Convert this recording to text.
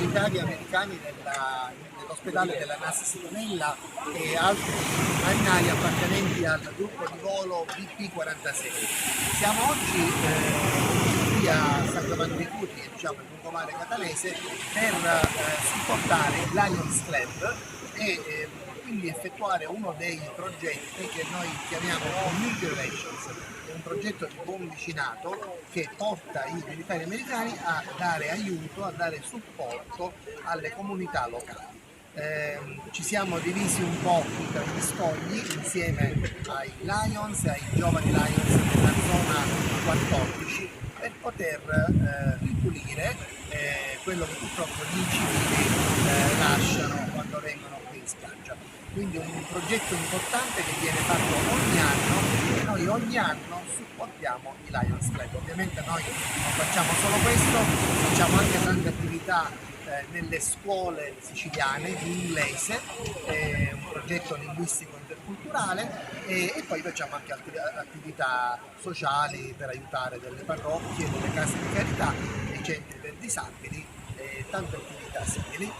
militari americani nell'ospedale della NASA Sigonella e altri marinai appartenenti al gruppo di volo BP-46. Siamo oggi qui a San Giovanni dei Curti, diciamo il lungomare catanese, per supportare il Lions Club e quindi effettuare uno dei progetti che noi chiamiamo Community Relations. È un progetto di buon vicinato che porta i militari americani a dare aiuto, a dare supporto alle comunità locali. Ci siamo divisi un po' tra gli scogli insieme ai Lions, ai giovani Lions della zona 14 per poter ripulire quello che purtroppo gli civili lasciano quando vengono qui in spiaggia. Quindi un progetto importante che viene fatto ogni anno e noi ogni anno supportiamo i Lions Club. Ovviamente noi non facciamo solo questo, facciamo anche tante attività nelle scuole siciliane di inglese, un progetto linguistico interculturale e poi facciamo anche altre attività sociali per aiutare delle parrocchie, delle case di carità, dei centri per disabili e tante attività simili.